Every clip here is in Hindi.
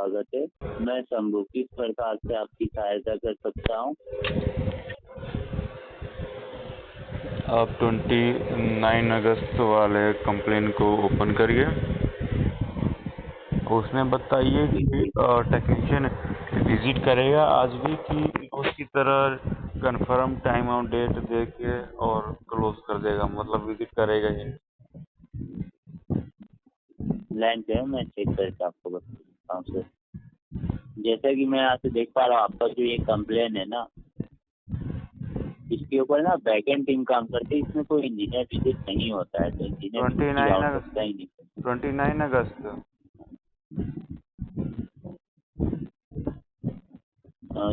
स्वागत है। मैं शंभू, किस प्रकार से आपकी सहायता कर सकता हूँ? आप 29 अगस्त वाले कंप्लेन को ओपन करिए। उसमें बताइए कि टेक्नीशियन विजिट करेगा आज भी कि उसकी तरह कंफर्म टाइम और डेट दे के और क्लोज कर देगा, मतलब विजिट करेगा ही। लाइन पे मैं चेक करके आपको बताता हूँ सर। जैसा कि मैं यहाँ से देख पा रहा हूँ, आपका जो ये कंप्लेन है ना, इसके ऊपर ना बैकएंड टीम काम करती है। इसमें कोई इंजीनियर विजिट नहीं होता है, तो इंजीनियर विजिट की आवश्यकता ही नहीं है। 29 अगस्त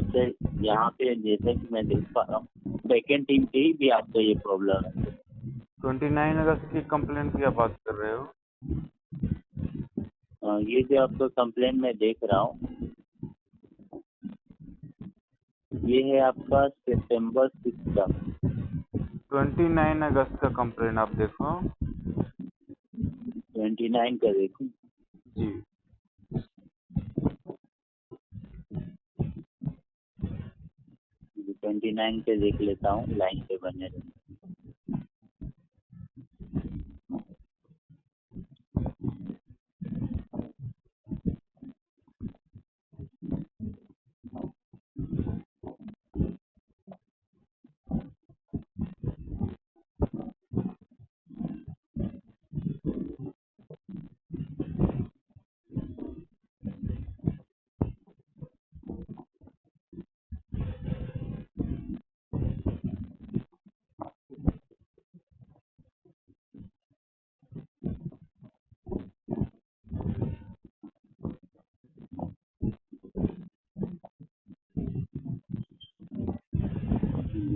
सर, यहाँ पे जैसा कि मैं देख पा रहा हूँ, बैकएंड टीम पे ही भी आपका ये प्रॉब्लम है। 29 अगस्त की कंप्लेन की आप बात कर रहे हो? ये जो आपका कंप्लेन मैं देख रहा हूँ, ये है आपका सितंबर 6 का। 29 अगस्त का कंप्लेन आप देखो। 29 का देखो जी। 29 पे देख लेता हूँ, लाइन पे बने रहे।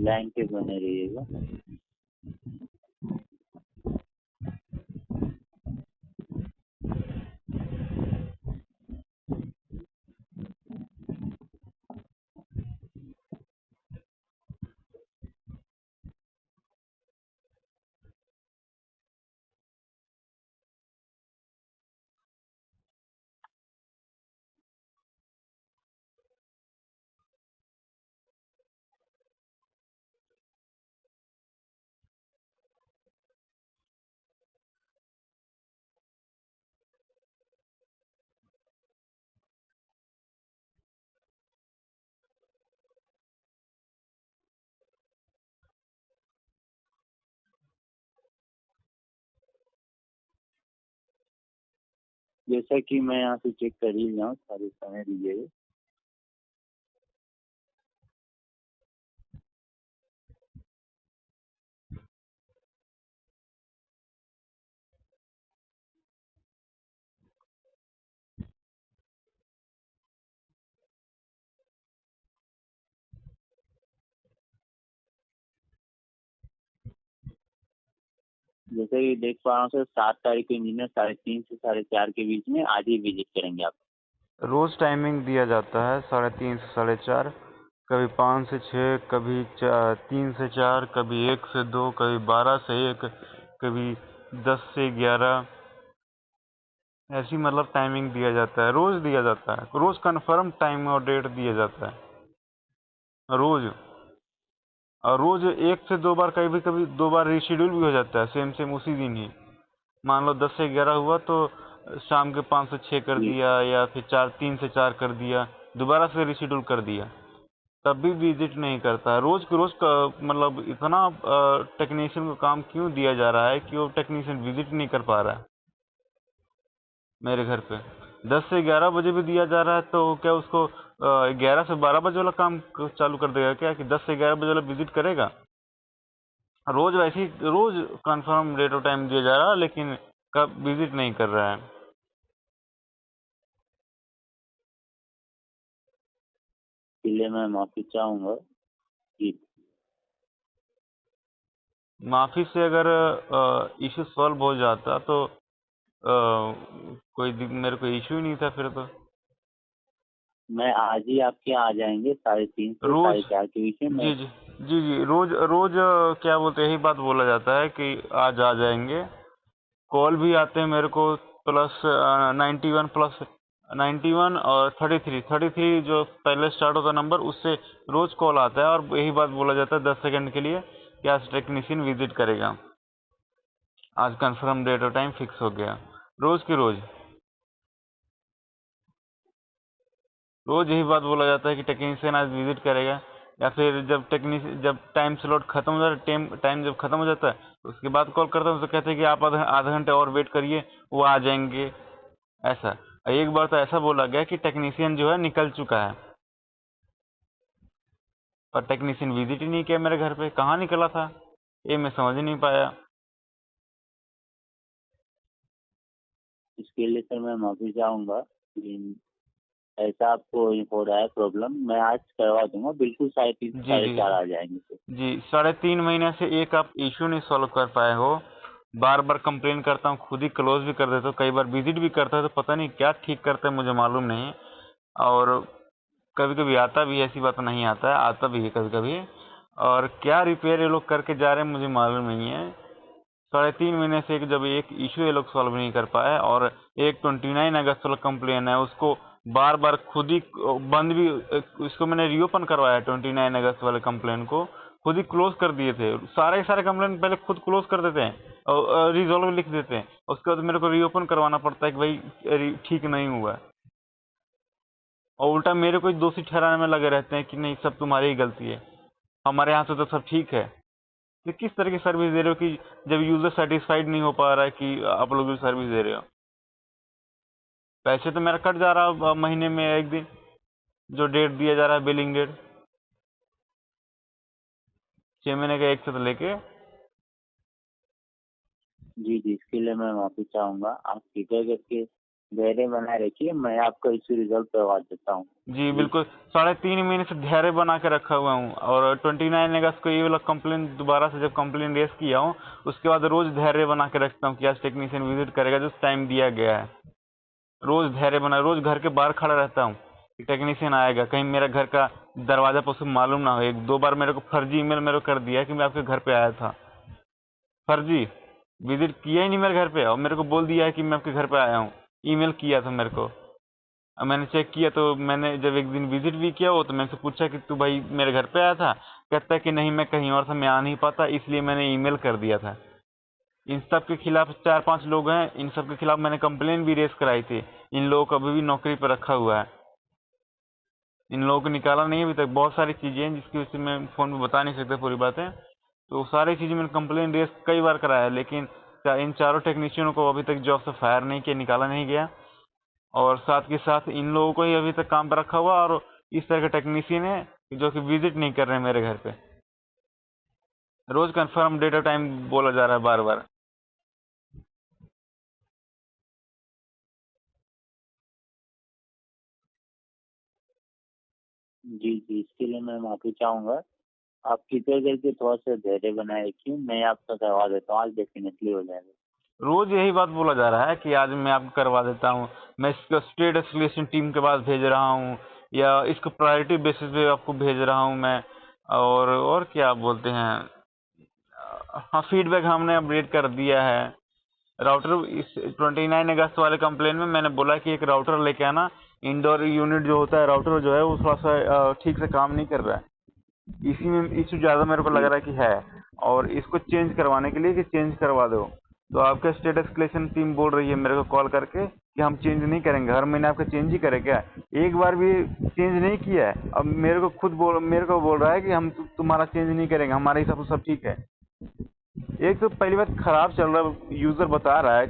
लाइन पे बने रहिएगा। जैसा कि मैं यहाँ से चेक कर ही रहा हूँ, सारे समय दीजिएगा। जैसे कि देख पा रहा हूँ सर, 7 तारीख को इंजीनियर 3:30 से 4:30 के बीच में आज ही विजिट करेंगे आप। रोज टाइमिंग दिया जाता है 3:30 से 4:30, कभी 5 से 6, कभी 3 से 4, कभी 1 से 2, कभी 12 से 1, कभी 10 से 11, ऐसी मतलब टाइमिंग दिया जाता है। रोज दिया जाता है, रोज कंफर्म टाइम और डेट दिया जाता है रोज। और रोज 1 से 2 बार, कभी कभी 2 बार रिशेड्यूल भी हो जाता है, सेम उसी दिन ही। मान लो 10 से 11 हुआ तो शाम के 5 से 6 कर जी दिया, या फिर 3 से 4 कर दिया, दोबारा से रिशेड्यूल कर दिया, तब भी विजिट नहीं करता है। रोज रोज का मतलब इतना टेक्नीशियन को काम क्यों दिया जा रहा है कि वो टेक्नीशियन विजिट नहीं कर पा रहा है मेरे घर पे। 10 से 11 बजे भी दिया जा रहा है, तो क्या उसको 11 से 12 बजे वाला काम चालू कर देगा क्या, कि 10 से 11 बजे वाला विजिट करेगा? रोज वैसे ही रोज कंफर्म डेट और टाइम दिया जा रहा है, लेकिन कब विजिट नहीं कर रहा है। इसलिए मैं माफी चाहूंगा कि माफी से अगर इशू सॉल्व हो जाता तो मेरे को इशू ही नहीं था फिर तो। मैं आज ही आपके यहाँ आ जाएंगे 3:30 से रोज 4:30 के बीच में। मैं जी जी जी जी, रोज रोज क्या बोलते हैं, यही बात बोला जाता है कि आज आ जाएंगे। कॉल भी आते हैं मेरे को, +91+ 91 और 33 जो पहले स्टार्ट होता नंबर, उससे रोज कॉल आता है और यही बात बोला जाता है 10 सेकंड के लिए कि आज टेक्नीशियन विजिट करेगा, आज कंफर्म डेट और टाइम फिक्स हो गया। रोज की रोज यही बात बोला जाता है कि टेक्नीशियन आज विजिट करेगा। या फिर जब टाइम स्लॉट खत्म हो जाता है, टाइम जब खत्म हो जाता है उसके बाद कॉल करता हूँ तो कहते हैं कि आप आधा घंटे और वेट करिए, वो आ जाएंगे। ऐसा एक बार तो ऐसा बोला गया कि टेक्नीशियन जो है निकल चुका है, पर टेक्नीशियन विजिट ही नहीं किया मेरे घर पे, कहाँ निकला था ये मैं समझ ही नहीं पाया। इसके लिए सर मैं माफी चाहूंगा कि ऐसा आपको हो रहा है प्रॉब्लम। मैं आज करवा दूंगा, बिल्कुल 3:30 जी साढ़े जी 4 आ जाएंगे सर। जी, 3.5 महीने से एक आप इशू नहीं सॉल्व कर पाए हो। बार बार कंप्लेन करता हूँ, खुद ही क्लोज भी कर देता हूँ, कई बार विजिट भी करता है, तो पता नहीं क्या ठीक करते हैं मुझे मालूम नहीं। और कभी कभी आता भी है, ऐसी बात नहीं आता है, आता भी है कभी कभी। और क्या रिपेयर ये लोग करके जा रहे हैं मुझे मालूम नहीं है। 3.5 महीने से जब एक इशू ये लोग सॉल्व नहीं कर पाए, और एक 29 अगस्त वाला कंप्लेन है उसको बार बार खुद ही बंद भी, इसको मैंने रीओपन करवाया 29 अगस्त वाले कंप्लेन को, खुद ही क्लोज कर दिए थे। सारे सारे कंप्लेन पहले खुद क्लोज कर देते हैं और रिजॉल्व लिख देते हैं, उसके बाद मेरे को रीओपन करवाना पड़ता है कि भाई ठीक नहीं हुआ है। और उल्टा मेरे को ही दोषी ठहराने में लगे रहते हैं कि नहीं सब तुम्हारी ही गलती है, हमारे यहाँ से तो सब ठीक है। तो किस तरह की सर्विस दे रहे हो कि जब यूजर सेटिस्फाइड नहीं हो पा रहा है कि आप लोग जो सर्विस दे रहे हो। पैसे तो मेरा कट जा रहा है महीने में एक दिन, जो डेट दिया जा रहा है बिलिंग डेट, 6 महीने का एक साथ लेके। जी जी, इसके लिए मैं माफी चाहूंगा। आप कृपया करके धैर्य बनाए रखिए, मैं आपका इशू रिजॉल्व करवा देता हूँ। जी जी बिल्कुल, 3.5 महीने से धैर्य बना के रखा हुआ हूँ, और 29 अगस्त को ये वाला कंप्लेन दोबारा से जब कंप्लेन रेस किया हूँ उसके बाद रोज धैर्य बना के रखता हूँ कि आज टेक्नीशियन विजिट करेगा जो टाइम दिया गया है। रोज धैर्य बना, रोज घर के बाहर खड़ा रहता हूँ कि टेक्नीशियन आएगा, कहीं मेरा घर का दरवाजा पर उसको मालूम ना हो। एक दो बार मेरे को फर्जी ईमेल मेरे को कर दिया कि मैं आपके घर पे आया था, फर्जी विजिट किया ही नहीं मेरे घर पे, और मेरे को बोल दिया है कि मैं आपके घर पे आया हूँ। ईमेल किया था मेरे को, अब मैंने चेक किया तो मैंने जब एक दिन विजिट भी किया हो तो मैंने उससे पूछा कि तू भाई मेरे घर पे आया था, कहता है कि नहीं मैं कहीं और था, मैं आ नहीं पाता इसलिए मैंने ईमेल कर दिया था। इन सब के खिलाफ 4-5 लोग हैं, इन सब के खिलाफ मैंने कंप्लेन भी रेस कराई थी। इन लोगों को अभी भी नौकरी पर रखा हुआ है, इन लोगों को निकाला नहीं अभी तक। बहुत सारी चीजें हैं जिसकी वजह से मैं फोन पे बता नहीं सकता पूरी बातें, तो सारी चीजें मैंने कंप्लेन रेस कई बार कराया है, लेकिन इन चारों टेक्नीशियनों को अभी तक जॉब से फायर नहीं किया, निकाला नहीं गया। और साथ के साथ इन लोगों को ही अभी तक काम पर रखा हुआ, और इस तरह के टेक्नीशियन है जो कि विजिट नहीं कर रहे हैं मेरे घर पे। रोज कंफर्म डेट और टाइम बोला जा रहा है बार बार। जी जी, इसके लिए मैं माफी चाहूंगा। आप कृपया करके थोड़ा सा धैर्य बनाए रखिए, मैं आपका करवा देता हूँ, आज डेफिनेटली हो जाएगा। रोज यही बात बोला जा रहा है कि आज मैं आपको करवा देता हूँ, मैं इसको स्टेट एस्केलेशन टीम के पास भेज रहा हूँ, या इसको प्रायोरिटी बेसिस पे आपको भेज रहा हूँ मैं। और क्या बोलते हैं, हाँ फीडबैक हमने अपडेट कर दिया है। राउटर इस 29 अगस्त वाले कंप्लेन में मैंने बोला कि एक राउटर लेके आना, इंडोर यूनिट जो होता है राउटर जो है वो थोड़ा सा ठीक से काम नहीं कर रहा है, इसी में इशू ज्यादा मेरे को लग जी रहा है कि है। और इसको चेंज करवाने के लिए कि चेंज करवा दो, तो आपका स्टेट एस्केलेशन टीम बोल रही है मेरे को कॉल करके कि हम चेंज नहीं करेंगे, हर महीने आपका चेंज ही करें क्या। एक बार भी चेंज नहीं किया है, अब मेरे को बोल रहा है कि हम तुम्हारा चेंज नहीं करेंगे, हमारे हिसाब से सब ठीक है। एक तो पहली बात खराब चल रहा है, यूजर बता रहा है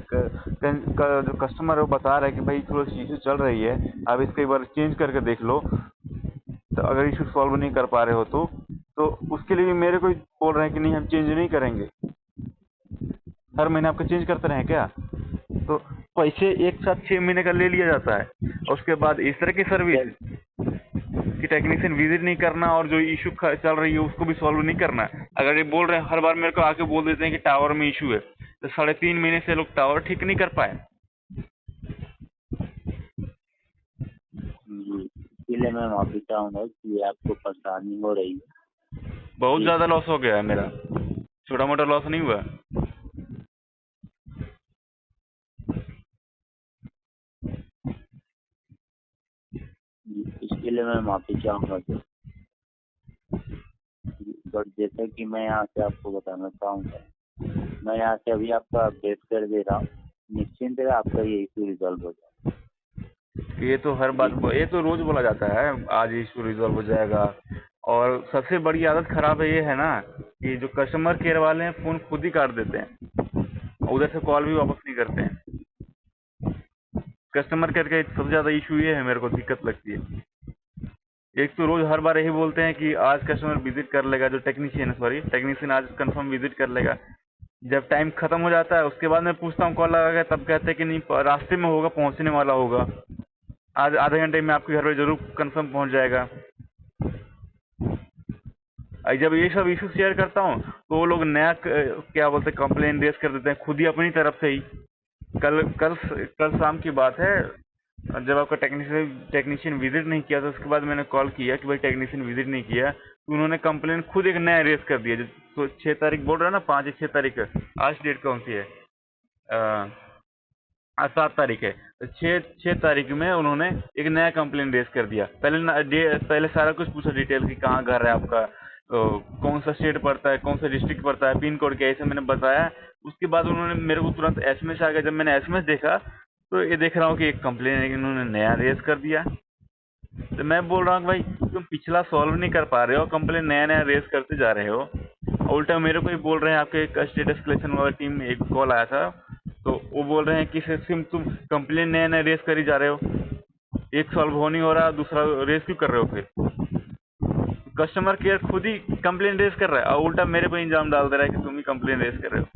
जो कस्टमर है वो बता रहा है कि भाई थोड़ी सी इशू चल रही है, आप इसको एक बार चेंज करके देख लो, तो अगर इशू सॉल्व नहीं कर पा रहे हो तो उसके लिए भी मेरे को ही बोल रहे हैं कि नहीं हम चेंज नहीं करेंगे। हर महीने आपका चेंज करते रहे क्या, तो पैसे एक साथ 6 महीने का ले लिया जाता है, और उसके बाद इस तरह की सर्विस कि टेक्नीशियन विजिट नहीं करना और जो इशू चल रही है उसको भी सॉल्व नहीं करना। अगर ये बोल रहे हैं हर बार मेरे को आके बोल देते हैं कि टावर में इशू है, तो 3.5 महीने से लोग टावर ठीक नहीं कर पाए। जी, इसके लिए मैं माफी चाहूंगा कि आपको परेशानी हो रही है। बहुत जी ज्यादा लॉस हो गया है मेरा, छोटा मोटा लॉस नहीं हुआ। इसके लिए मैं माफ़ी चाहूँगा सर। बट जैसा कि मैं यहाँ से आपको बताना चाहूँगा, मैं यहाँ से अभी आपका अपडेट कर दे रहा हूँ, निश्चिंत है आपका ये इशू रिजॉल्व हो जाएगा। ये तो हर बात ये तो रोज बोला जाता है, आज इशू रिजॉल्व हो जाएगा। और सबसे बड़ी आदत खराब है ये है ना कि जो कस्टमर केयर वाले हैं फोन खुद ही काट देते हैं, उधर से कॉल भी वापस नहीं करते हैं। कस्टमर केयर का सबसे ज्यादा इशू ये है, मेरे को दिक्कत लगती है। एक तो रोज हर बार यही बोलते हैं कि आज कस्टमर विजिट कर लेगा, जो टेक्नीशियन आज कंफर्म विजिट कर लेगा। जब टाइम खत्म हो जाता है उसके बाद मैं पूछता हूँ कॉल लगा के, तब कहते हैं कि नहीं रास्ते में होगा, पहुंचने वाला होगा, आज आधे घंटे में आपके घर पे जरूर कंफर्म पहुंच जाएगा। जब ये सब इशू शेयर करता हूँ तो वो लोग नया क्या बोलते हैं कंप्लेन रेज कर देते हैं खुद ही अपनी तरफ से ही। कल शाम की बात है, जब आपका टेक्नीशियन विजिट नहीं किया तो उसके बाद मैंने कॉल किया कि भाई टेक्नीशियन विजिट नहीं किया, तो उन्होंने कंप्लेन खुद एक नया रेज कर दिया। तो 6 तारीख बोल रहा है ना, 5 या 6 तारीख, आज डेट कौन सी है? आज 7 तारीख है। तो 6 तारीख में उन्होंने एक नया कंप्लेन रेज कर दिया। पहले सारा कुछ पूछा डिटेल कि कहाँ घर है आपका, कौन सा स्टेट पड़ता है, कौन सा डिस्ट्रिक्ट पड़ता है, पिन कोड क्या है, ऐसे मैंने बताया। उसके बाद उन्होंने मेरे को तुरंत एसएमएस आ गया। जब मैंने एसएमएस देखा तो ये देख रहा हूँ कि एक कंप्लेन इन्होंने नया रेज कर दिया। तो मैं बोल रहा हूँ भाई तुम पिछला सॉल्व नहीं कर पा रहे हो, कंप्लेन नया नया रेज करते जा रहे हो। उल्टा मेरे को ही बोल रहे हैं, आपके स्टेट एस्केलेशन वाला टीम में एक कॉल आया था, तो वो बोल रहे हैं कि सिम तुम कंप्लेन नया नया रेज कर ही जा रहे हो, एक सॉल्व हो नहीं हो रहा, दूसरा रेज क्यों कर रहे हो? फिर कस्टमर केयर खुद ही कंप्लेन रेज कर रहा है और उल्टा मेरे पे इंजाम डाल दे रहा है कि तुम ही कंप्लेन रेज कर रहे हो।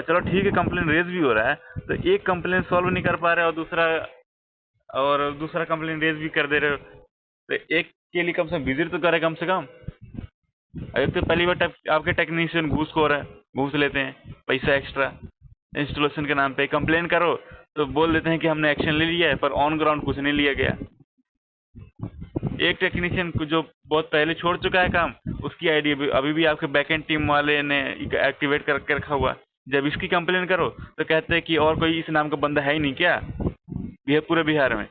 चलो ठीक है, कंप्लेन रेज भी हो रहा है, तो एक कंप्लेन सॉल्व नहीं कर पा रहे और दूसरा कंप्लेन रेज भी कर दे रहे हो, तो एक के लिए कम से कम विजिट तो करे कम से कम। एक तो पहली बार आपके टेक्नीशियन घूस लेते हैं पैसा एक्स्ट्रा इंस्टॉलेशन के नाम पे। कंप्लेन करो तो बोल देते हैं कि हमने एक्शन ले लिया है, पर ऑन ग्राउंड कुछ नहीं लिया गया। एक टेक्नीशियन जो बहुत पहले छोड़ चुका है काम, उसकी आईडी अभी भी आपके बैकएंड टीम वाले ने एक्टिवेट करके रखा हुआ। जब इसकी कंप्लेन करो तो कहते हैं कि और कोई इस नाम का बंदा है ही नहीं क्या पूरे बिहार में?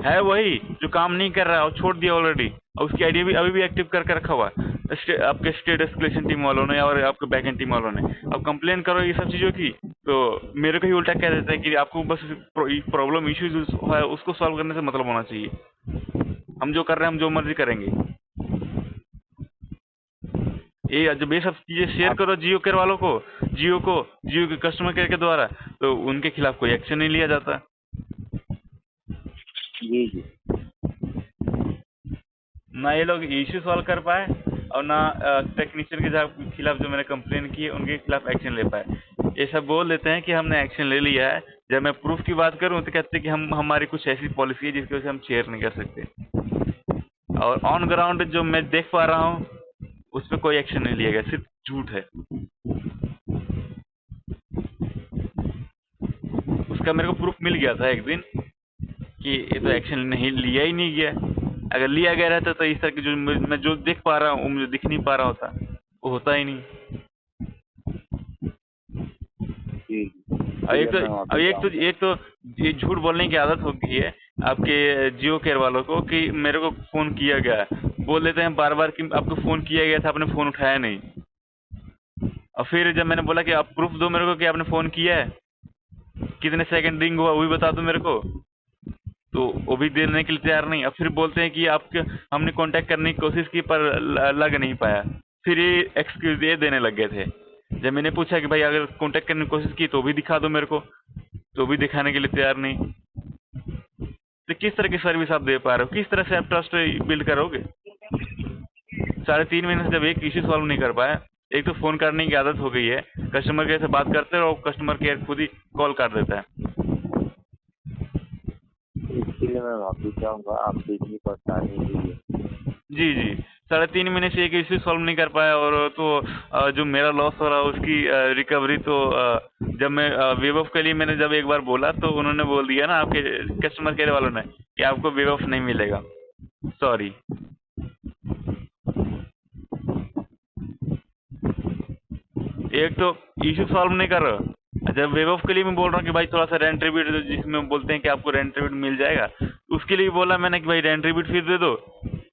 है वही जो काम नहीं कर रहा है और छोड़ दिया ऑलरेडी, और उसकी आईडी भी अभी भी एक्टिव करके रखा हुआ आपके स्टेट एस्केलेशन टीम वालों ने और आपके बैकएंड टीम वालों ने। अब कंप्लेन करो ये सब चीज़ों की तो मेरे को ही उल्टा कह देते हैं कि आपको बस प्रॉब्लम इश्यूज है उसको सॉल्व करने से मतलब होना चाहिए, हम जो कर रहे हैं हम जो मर्जी करेंगे। ये जब ये सब चीज़ें शेयर करो जियो केयर वालों को, जियो के कस्टमर केयर के द्वारा, तो उनके खिलाफ कोई एक्शन नहीं लिया जाता। जी ना ये लोग इश्यू सॉल्व कर पाए और ना टेक्नीशियन के खिलाफ जो मैंने कंप्लेन की है उनके खिलाफ एक्शन ले पाए। ये सब बोल देते हैं कि हमने एक्शन ले लिया है, जब मैं प्रूफ की बात करूं तो कहते हैं कि हमारी कुछ ऐसी पॉलिसी है जिसकी वजह से हम शेयर नहीं कर सकते। और ऑन ग्राउंड जो मैं देख पा रहा हूं उस पर कोई एक्शन नहीं लिया गया, सिर्फ झूठ है। उसका मेरे को प्रूफ मिल गया था एक दिन कि ये तो एक्शन नहीं लिया ही नहीं गया। अगर लिया गया रहता तो इस तरह की जो मैं जो देख पा रहा हूँ मुझे दिख नहीं पा रहा होता, वो होता ही नहीं। एक तो ये झूठ बोलने की आदत हो गई है आपके जियो केयर वालों को कि मेरे को फोन किया गया, बोल देते हैं बार बार कि आपको फोन किया गया था, आपने फोन उठाया नहीं। और फिर जब मैंने बोला कि आप प्रूफ दो मेरे को कि आपने फोन किया है, कितने सेकंड रिंग हुआ वो भी बता दो मेरे को, तो वो भी देने के लिए तैयार नहीं। अब फिर बोलते हैं कि आपके हमने कांटेक्ट करने की कोशिश की पर लग नहीं पाया। फिर ये एक्सक्यूज ये देने लग गए थे। जब मैंने पूछा कि भाई अगर कांटेक्ट करने की कोशिश की तो भी दिखा दो मेरे को, तो भी दिखाने के लिए तैयार नहीं। तो किस तरह की सर्विस आप दे पा रहे हो, किस तरह से आप ट्रस्ट बिल्ड करोगे? 3.5 महीने से जब एक इश्यू सॉल्व नहीं कर पाया, एक तो फोन करने की आदत हो गई है, कस्टमर केयर से बात करते रहो, कस्टमर केयर खुद ही कॉल काट देता है। इसके लिए मैं माफी चाहूँगा आपको इतनी परेशानी के लिए। जी 3.5 महीने से एक इश्यू सॉल्व नहीं कर पाया, और तो जो मेरा लॉस हो रहा उसकी रिकवरी तो जब मैं वेव ऑफ के लिए मैंने जब एक बार बोला तो उन्होंने बोल दिया ना आपके कस्टमर केयर वालों ने कि आपको वेव ऑफ नहीं मिलेगा, सॉरी। एक तो इश्यू सॉल्व नहीं कर रहा, जब वेव ऑफ के लिए मैं बोल रहा हूँ कि भाई थोड़ा सा रेंट रिब्यूट जिसमें बोलते हैं कि आपको रेंट रिब्यूट मिल जाएगा, उसके लिए बोला मैंने कि भाई रेंट रिबीट फीस दे दो,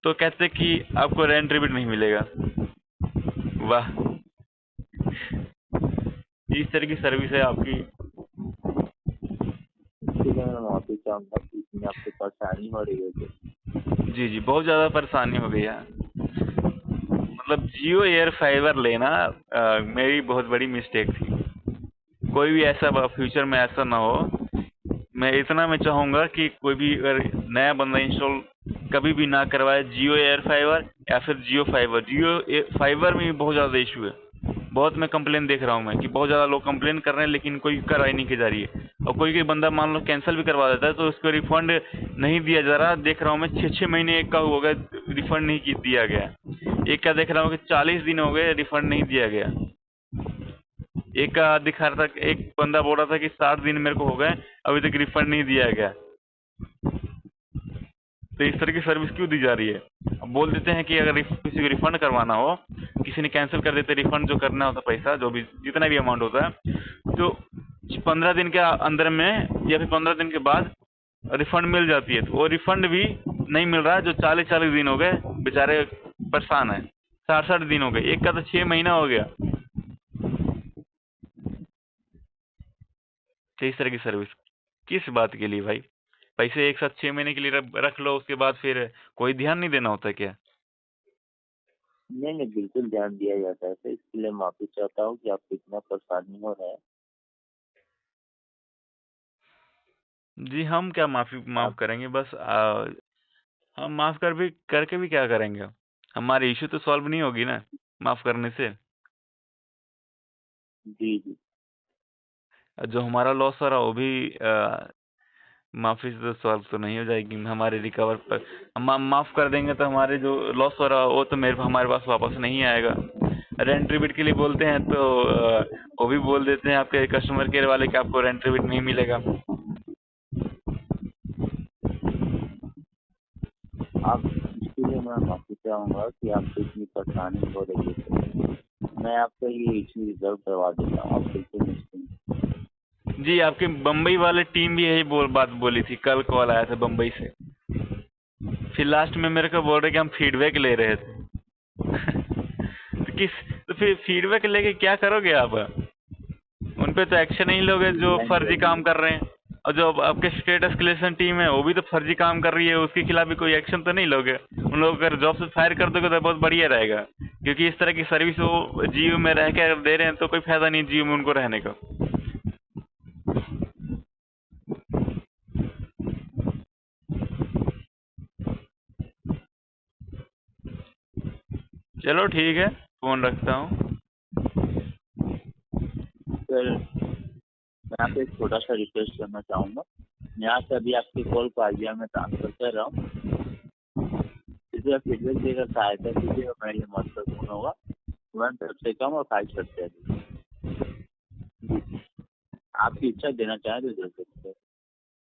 तो कहते कि आपको रेंट रिबीट नहीं मिलेगा। वाह, इस तरह की सर्विस है आपकी। इसलिए मैं माफी चाहूंगा कि इसमें आपको परेशानी हो रही है तो। जी जी, बहुत ज़्यादा परेशानी हो गई है। मतलब जियो एयर फाइबर लेना मेरी बहुत बड़ी मिस्टेक थी। कोई भी ऐसा फ्यूचर में ऐसा ना हो। मैं इतना मैं चाहूँगा कि कोई भी अगर नया बंदा इंस्टॉल कभी भी ना करवाए जियो एयर फाइबर या फिर जियो फाइबर। जियो फाइबर में भी बहुत ज़्यादा इशू है। बहुत मैं कंप्लेन देख रहा हूँ मैं कि बहुत ज़्यादा लोग कंप्लेन कर रहे हैं, लेकिन कोई कार्रवाई नहीं की जा रही है। और कोई बंदा मान लो कैंसिल भी करवा देता है तो उसको रिफंड नहीं दिया जा रहा। देख रहा हूँ मैं 6-6 महीने एक का हो गया रिफंड नहीं दिया गया। एक का देख रहा हूँ कि 40 दिन हो गए रिफंड नहीं दिया गया। एक का दिखा रहा था, एक बंदा बोल रहा था कि 60 दिन मेरे को हो गए अभी तक रिफंड नहीं दिया गया। तो इस तरह की सर्विस क्यों दी जा रही है? अब बोल देते हैं कि अगर किसी को रिफंड करवाना हो, किसी ने कैंसिल कर देते, रिफंड जो करना होता पैसा जो भी जितना भी अमाउंट होता है, तो 15 दिन के अंदर में या फिर 15 दिन के बाद रिफंड मिल जाती है। तो वो रिफंड भी नहीं मिल रहा है। जो 40-40 दिन हो गए बेचारे परेशान है। 60-60 दिन हो गए, एक का तो 6 महीना हो गया। तो इस तरह की सर्विस किस बात के लिए भाई? पैसे एक साथ 6 महीने के लिए रख लो, उसके बाद फिर कोई ध्यान नहीं देना होता क्या? नहीं नहीं, बिल्कुल ध्यान दिया जाता है। तो इसके लिए माफी चाहता हूँ कि आपको इतना परेशानी हो रहा है। जी, हम क्या माफ आप करेंगे, बस हम माफ भी करके भी क्या करेंगे? हमारी इश्यू तो सॉल्व नहीं होगी ना माफ करने से। जी जी। जो हमारा लॉस हो रहा वो भी माफी से तो सॉल्व तो नहीं हो जाएगी। हमारे रिकवर पर हम माफ कर देंगे तो हमारे जो लॉस हो रहा वो तो मेरे हमारे पास वापस नहीं आएगा। रेंट रिबीट के लिए बोलते हैं तो वो भी बोल देते हैं आपके कस्टमर केयर वाले कि आपको रेंट रिबीट नहीं मिलेगा। आप इसके लिए मैं माफी चाहूंगा कि आपको इतनी परेशानी हो रही है तो मैं आपका ये इश्यू रिजल्व करवा देता हूँ। आप बिल्कुल निश्चिंत। जी, आपके बम्बई वाले टीम भी यही बात बोली थी। कल कॉल आया था बम्बई से। फिर लास्ट में मेरे को बोल रहे कि हम फीडबैक ले रहे थे। तो फिर फीडबैक लेके क्या करोगे आप? उन पे तो एक्शन नहीं लोगे जो मैं फर्जी जल्दी काम कर रहे हैं। और जो आपके स्टेट एस्केलेशन टीम है वो भी तो फर्जी काम कर रही है, उसके खिलाफ भी कोई एक्शन तो नहीं लोगे? उन लोगों को अगर जॉब से फायर कर दोगे तो बहुत बढ़िया रहेगा, क्योंकि इस तरह की सर्विस वो जियो में रह के अगर दे रहे हैं तो कोई फायदा नहीं जियो में उनको रहने का। चलो ठीक है, फोन रखता हूँ। सर, मैं आपसे एक छोटा सा रिक्वेस्ट करना चाहूँगा। यहाँ से अभी आपके कॉल को आइडिया में ट्रांसफर कर रहा हूँ। कृपया फीडबैक देकर सहायता कीजिए और मेरे लिए महत्वपूर्ण होगा। 1 सबसे कम और 5 सबसे अधिक। जी, आपकी इच्छा देना चाहें तो दे सकते हैं।